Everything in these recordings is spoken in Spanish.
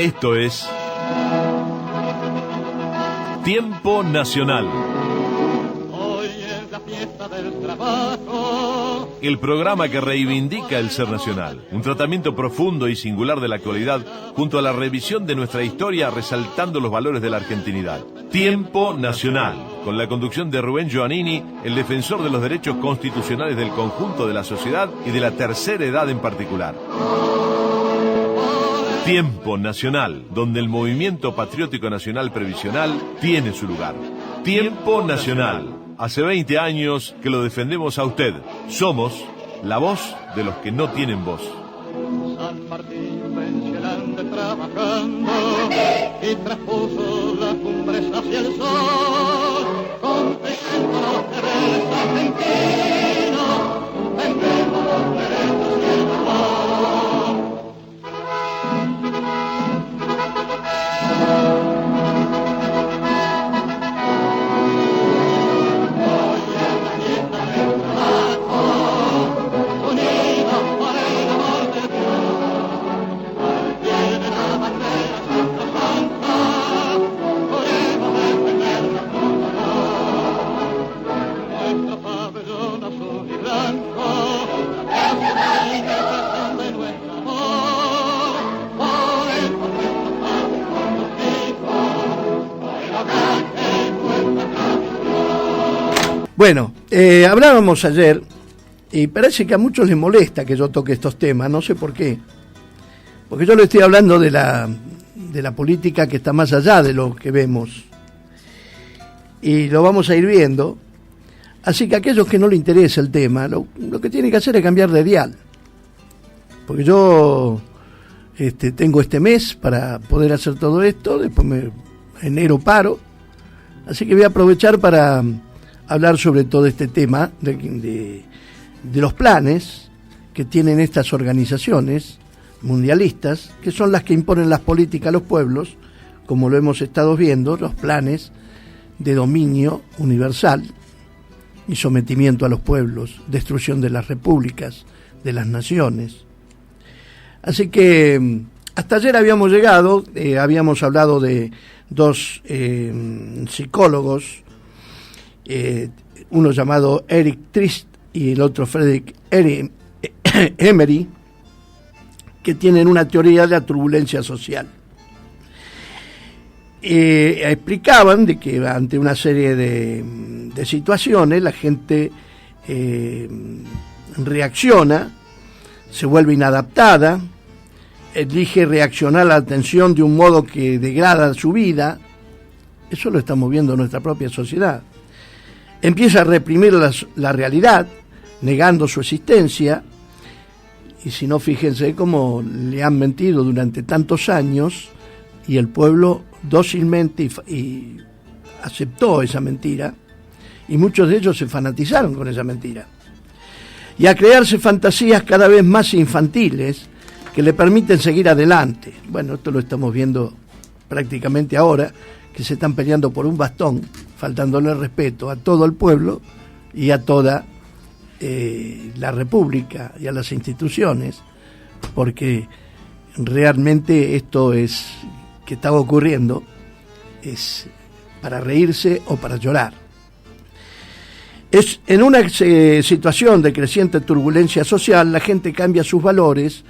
Esto es Tiempo Nacional. Hoy es la fiesta del trabajo. El programa que reivindica el ser nacional. Un tratamiento profundo y singular de la actualidad, junto a la revisión de nuestra historia, resaltando los valores de la argentinidad. Tiempo Nacional, con la conducción de Rubén Giovannini, el defensor de los derechos constitucionales del conjunto de la sociedad y de la tercera edad en particular. Tiempo Nacional, donde el movimiento patriótico nacional previsional tiene su lugar. Tiempo Nacional. Hace 20 años que lo defendemos a usted. Somos la voz de los que no tienen voz. San Martín pensionante trabajando y traspuso las cumbres hacia el sol. Contento los deberes argentinos, vendemos los derechos y el amor. Bueno, hablábamos ayer y parece que a muchos les molesta que yo toque estos temas, no sé por qué. Porque yo le estoy hablando de la política que está más allá de lo que vemos. Y lo vamos a ir viendo. Así que a aquellos que no les interesa el tema, lo que tienen que hacer es cambiar de dial. Porque yo tengo este mes para poder hacer todo esto, después enero paro. Así que voy a aprovechar para hablar sobre todo este tema de los planes que tienen estas organizaciones mundialistas, que son las que imponen las políticas a los pueblos, como lo hemos estado viendo, los planes de dominio universal y sometimiento a los pueblos, destrucción de las repúblicas, de las naciones. Así que hasta ayer habíamos llegado, habíamos hablado de dos psicólogos, uno llamado Eric Trist y el otro Frederick Emery, que tienen una teoría de la turbulencia social. Explicaban de que ante una serie de situaciones la gente reacciona, se vuelve inadaptada, elige reaccionar a la atención de un modo que degrada su vida. Eso lo estamos viendo en nuestra propia sociedad. Empieza a reprimir la realidad, negando su existencia, y si no, fíjense cómo le han mentido durante tantos años, y el pueblo dócilmente y aceptó esa mentira, y muchos de ellos se fanatizaron con esa mentira. Y a crearse fantasías cada vez más infantiles que le permiten seguir adelante. Bueno, esto lo estamos viendo prácticamente ahora, que se están peleando por un bastón, faltándole respeto a todo el pueblo y a toda la república y a las instituciones, porque realmente esto es que está ocurriendo es para reírse o para llorar. Es en una situación de creciente turbulencia social, la gente cambia sus valores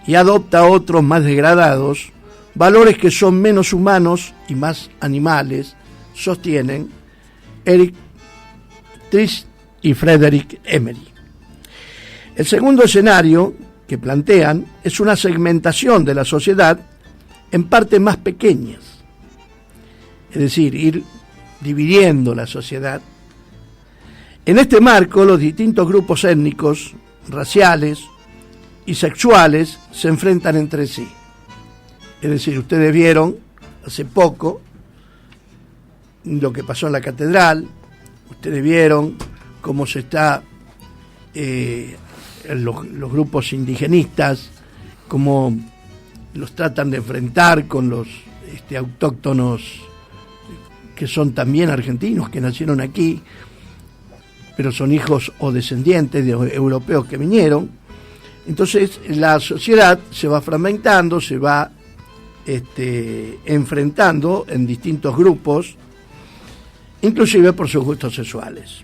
y adopta otros más degradados, valores que son menos humanos y más animales, sostienen Eric Trist y Frederick Emery. El segundo escenario que plantean es una segmentación de la sociedad en partes más pequeñas, es decir, ir dividiendo la sociedad. En este marco, los distintos grupos étnicos, raciales y sexuales se enfrentan entre sí. Es decir, ustedes vieron hace poco lo que pasó en la catedral, ustedes vieron cómo se está los grupos indigenistas, cómo los tratan de enfrentar con los autóctonos que son también argentinos, que nacieron aquí, pero son hijos o descendientes de europeos que vinieron. Entonces la sociedad se va fragmentando, se va enfrentando en distintos grupos, inclusive por sus gustos sexuales.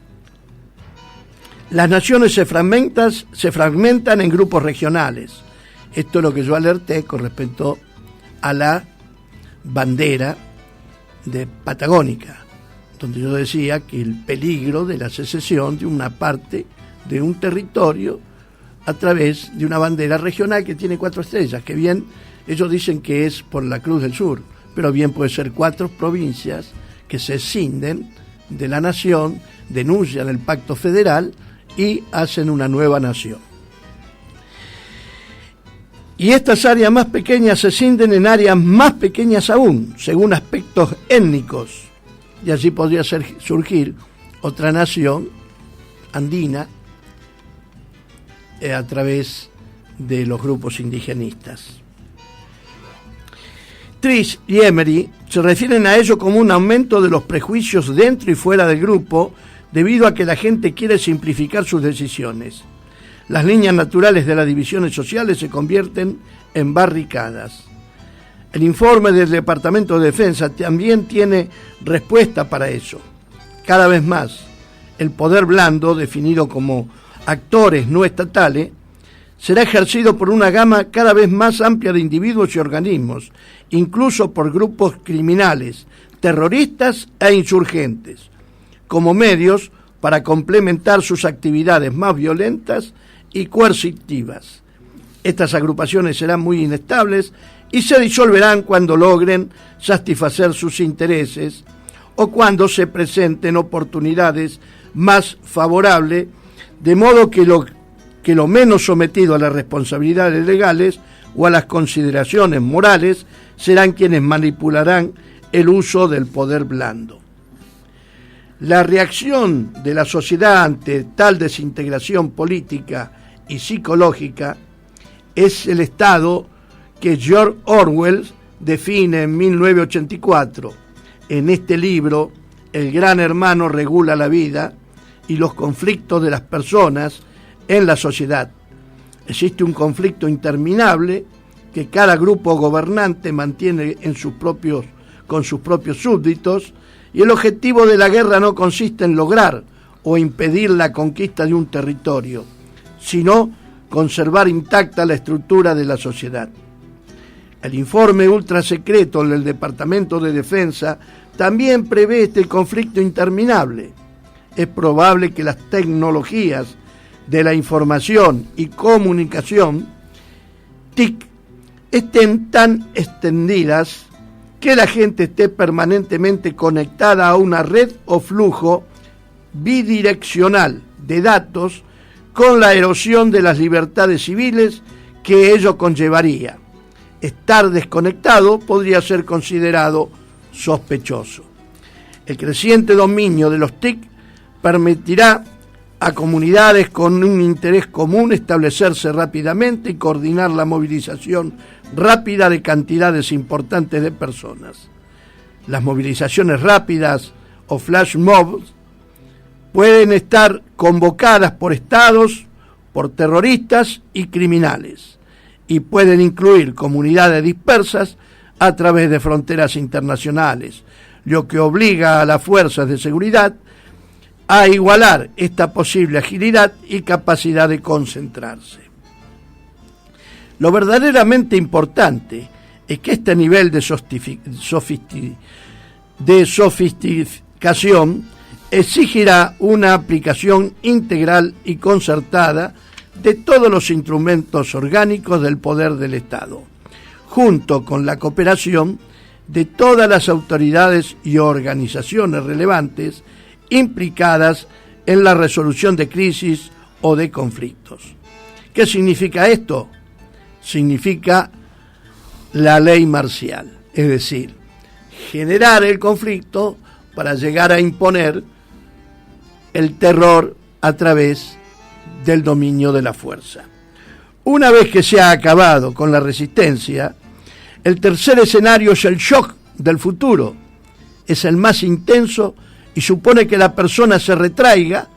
Las naciones se fragmentan en grupos regionales. Esto es lo que yo alerté con respecto a la bandera patagónica, donde yo decía que el peligro de la secesión de una parte de un territorio a través de una bandera regional que tiene 4 estrellas, que bien ellos dicen que es por la Cruz del Sur, pero bien puede ser 4 provincias que se escinden de la nación, denuncian el pacto federal y hacen una nueva nación. Y estas áreas más pequeñas se escinden en áreas más pequeñas aún, según aspectos étnicos, y así podría surgir otra nación andina a través de los grupos indigenistas. Trish y Emery se refieren a ello como un aumento de los prejuicios dentro y fuera del grupo debido a que la gente quiere simplificar sus decisiones. Las líneas naturales de las divisiones sociales se convierten en barricadas. El informe del Departamento de Defensa también tiene respuesta para eso. Cada vez más, el poder blando, definido como actores no estatales, será ejercido por una gama cada vez más amplia de individuos y organismos, incluso por grupos criminales, terroristas e insurgentes, como medios para complementar sus actividades más violentas y coercitivas. Estas agrupaciones serán muy inestables y se disolverán cuando logren satisfacer sus intereses o cuando se presenten oportunidades más favorables, de modo que lo menos sometido a las responsabilidades legales o a las consideraciones morales serán quienes manipularán el uso del poder blando. La reacción de la sociedad ante tal desintegración política y psicológica es el estado que George Orwell define en 1984. En este libro, el gran hermano regula la vida y los conflictos de las personas en la sociedad. Existe un conflicto interminable que cada grupo gobernante mantiene con sus propios súbditos, y el objetivo de la guerra no consiste en lograr o impedir la conquista de un territorio, sino conservar intacta la estructura de la sociedad. El informe ultrasecreto del Departamento de Defensa también prevé este conflicto interminable. Es probable que las tecnologías de la información y comunicación, TIC, estén tan extendidas que la gente esté permanentemente conectada a una red o flujo bidireccional de datos, con la erosión de las libertades civiles que ello conllevaría. Estar desconectado podría ser considerado sospechoso. El creciente dominio de los TIC permitirá a comunidades con un interés común establecerse rápidamente y coordinar la movilización rápida de cantidades importantes de personas. Las movilizaciones rápidas o flash mobs pueden estar convocadas por estados, por terroristas y criminales, y pueden incluir comunidades dispersas a través de fronteras internacionales, lo que obliga a las fuerzas de seguridad a igualar esta posible agilidad y capacidad de concentrarse. Lo verdaderamente importante es que este nivel de sofisticación exigirá una aplicación integral y concertada de todos los instrumentos orgánicos del poder del Estado, junto con la cooperación de todas las autoridades y organizaciones relevantes implicadas en la resolución de crisis o de conflictos. ¿Qué significa esto? Significa la ley marcial, es decir, generar el conflicto para llegar a imponer el terror a través del dominio de la fuerza. Una vez que se ha acabado con la resistencia, el tercer escenario es el shock del futuro. Es el más intenso y supone que la persona se retraiga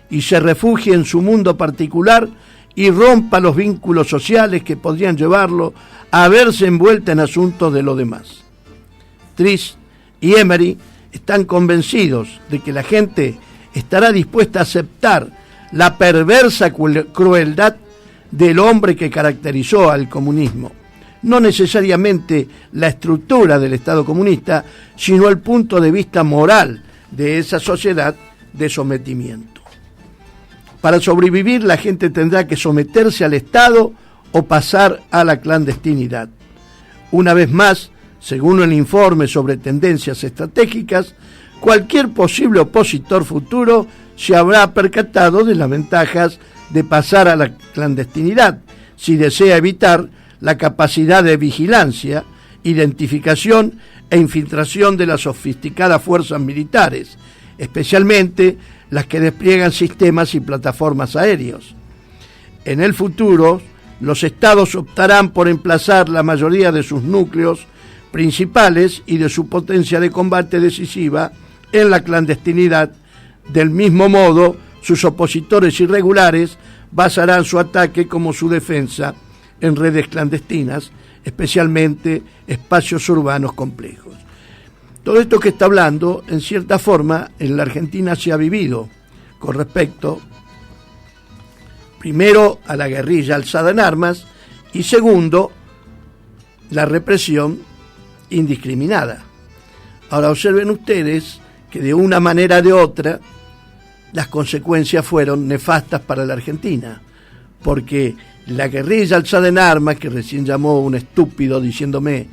y se refugie en su mundo particular y rompa los vínculos sociales que podrían llevarlo a verse envuelta en asuntos de los demás. Trist y Emery están convencidos de que la gente estará dispuesta a aceptar la perversa crueldad del hombre que caracterizó al comunismo, no necesariamente la estructura del Estado comunista, sino el punto de vista moral de esa sociedad de sometimiento. Para sobrevivir, la gente tendrá que someterse al Estado o pasar a la clandestinidad. Una vez más, según el informe sobre tendencias estratégicas, cualquier posible opositor futuro se habrá percatado de las ventajas de pasar a la clandestinidad, si desea evitar la capacidad de vigilancia, identificación e infiltración de las sofisticadas fuerzas militares, especialmente las que despliegan sistemas y plataformas aéreos. En el futuro, los estados optarán por emplazar la mayoría de sus núcleos principales y de su potencia de combate decisiva en la clandestinidad. Del mismo modo, sus opositores irregulares basarán su ataque como su defensa en redes clandestinas, especialmente espacios urbanos complejos. Todo esto que está hablando, en cierta forma, en la Argentina se ha vivido con respecto, primero, a la guerrilla alzada en armas y segundo, la represión indiscriminada. Ahora observen ustedes que de una manera o de otra las consecuencias fueron nefastas para la Argentina, porque la guerrilla alzada en armas, que recién llamó un estúpido diciéndome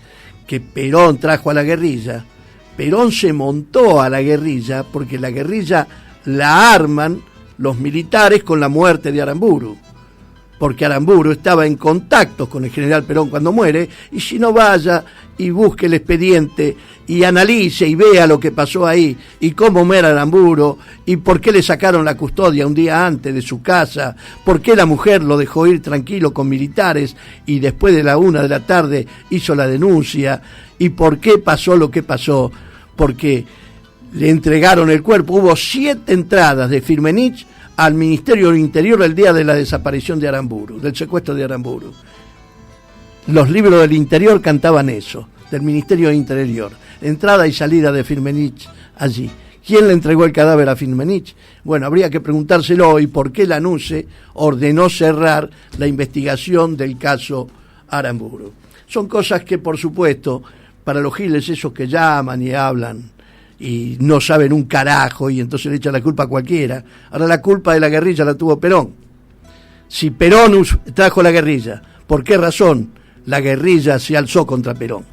que Perón trajo a la guerrilla, Perón se montó a la guerrilla porque la guerrilla la arman los militares con la muerte de Aramburu, porque Aramburu estaba en contacto con el general Perón cuando muere, y si no, vaya y busque el expediente y analice y vea lo que pasó ahí y cómo era Aramburu y por qué le sacaron la custodia un día antes de su casa, por qué la mujer lo dejó ir tranquilo con militares y después de la 1 de la tarde hizo la denuncia, y por qué pasó lo que pasó, porque le entregaron el cuerpo. Hubo 7 entradas de Firmenich al Ministerio del Interior el día de la desaparición de Aramburu, del secuestro de Aramburu. Los libros del Interior cantaban eso, del Ministerio del Interior, entrada y salida de Firmenich allí. ¿Quién le entregó el cadáver a Firmenich? Bueno, habría que preguntárselo, y por qué la NUCE ordenó cerrar la investigación del caso Aramburu. Son cosas que, por supuesto, para los giles esos que llaman y hablan y no saben un carajo y entonces le echan la culpa a cualquiera. Ahora la culpa de la guerrilla la tuvo Perón. Si Perón trajo la guerrilla, ¿por qué razón la guerrilla se alzó contra Perón?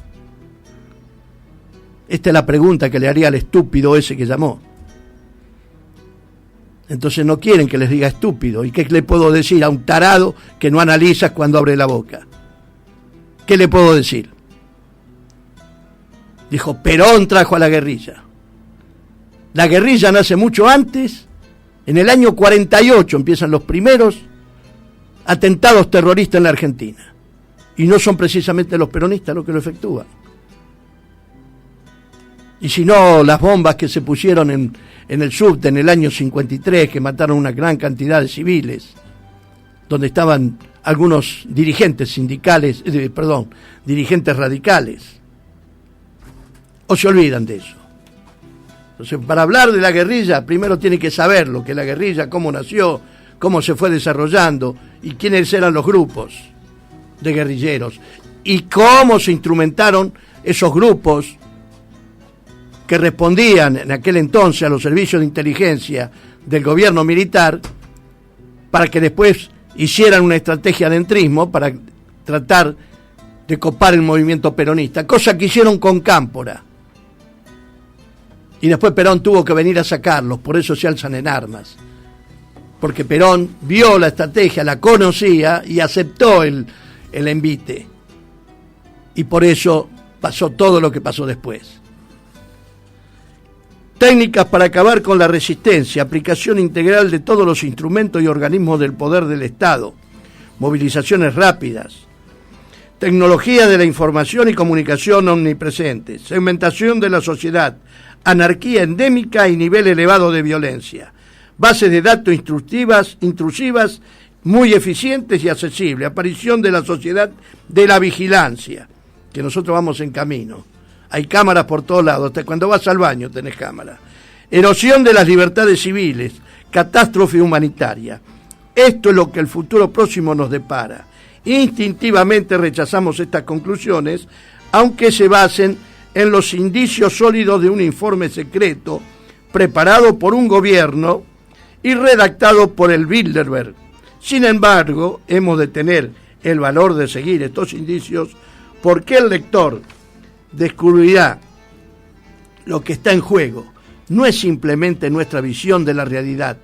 Esta es la pregunta que le haría al estúpido ese que llamó. Entonces no quieren que les diga estúpido. ¿Y qué le puedo decir a un tarado que no analiza cuando abre la boca? ¿Qué le puedo decir? Dijo, Perón trajo a la guerrilla. La guerrilla nace mucho antes. En el año 48 empiezan los primeros atentados terroristas en la Argentina. Y no son precisamente los peronistas los que lo efectúan. Y si no, las bombas que se pusieron en el subte en el año 53, que mataron una gran cantidad de civiles, donde estaban algunos dirigentes sindicales, dirigentes radicales. ¿O se olvidan de eso? Entonces, para hablar de la guerrilla, primero tiene que saber lo que es la guerrilla, cómo nació, cómo se fue desarrollando y quiénes eran los grupos de guerrilleros y cómo se instrumentaron esos grupos que respondían en aquel entonces a los servicios de inteligencia del gobierno militar, para que después hicieran una estrategia de entrismo para tratar de copar el movimiento peronista, cosa que hicieron con Cámpora. Y después Perón tuvo que venir a sacarlos, por eso se alzan en armas. Porque Perón vio la estrategia, la conocía y aceptó el envite. Y por eso pasó todo lo que pasó después. Técnicas para acabar con la resistencia, aplicación integral de todos los instrumentos y organismos del poder del Estado, movilizaciones rápidas, tecnología de la información y comunicación omnipresente, segmentación de la sociedad, anarquía endémica y nivel elevado de violencia, bases de datos intrusivas, muy eficientes y accesibles. Aparición de la sociedad de la vigilancia, que nosotros vamos en camino. Hay cámaras por todos lados, hasta cuando vas al baño tenés cámaras. Erosión de las libertades civiles, catástrofe humanitaria. Esto es lo que el futuro próximo nos depara. Instintivamente rechazamos estas conclusiones, aunque se basen en los indicios sólidos de un informe secreto preparado por un gobierno y redactado por el Bilderberg. Sin embargo, hemos de tener el valor de seguir estos indicios, porque el lector descubrirá lo que está en juego. No es simplemente nuestra visión de la realidad.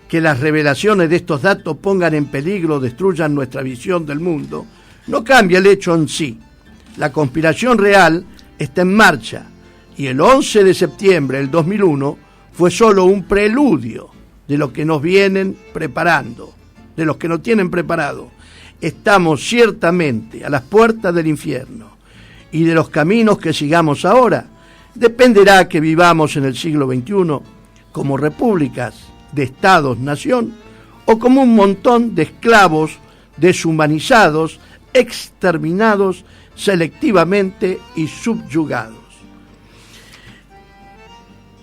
Que las revelaciones de estos datos pongan en peligro o destruyan nuestra visión del mundo no cambia el hecho en sí. La conspiración real está en marcha, y el 11 de septiembre del 2001 fue solo un preludio de lo que nos vienen preparando, de los que nos tienen preparado. Estamos ciertamente a las puertas del infierno, y de los caminos que sigamos ahora dependerá que vivamos en el siglo XXI como repúblicas de estados-nación o como un montón de esclavos deshumanizados, exterminados selectivamente y subyugados.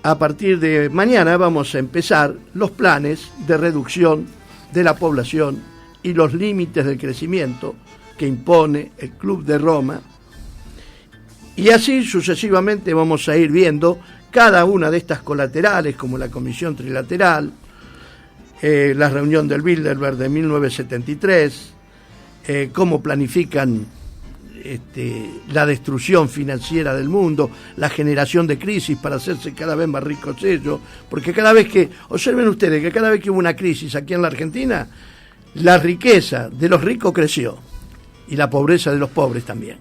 A partir de mañana vamos a empezar los planes de reducción de la población y los límites del crecimiento que impone el Club de Roma, y así sucesivamente vamos a ir viendo cada una de estas colaterales, como la Comisión Trilateral, la reunión del Bilderberg de 1973, cómo planifican la destrucción financiera del mundo, la generación de crisis para hacerse cada vez más ricos ellos, porque cada vez que, observen ustedes, que cada vez que hubo una crisis aquí en la Argentina, la riqueza de los ricos creció y la pobreza de los pobres también.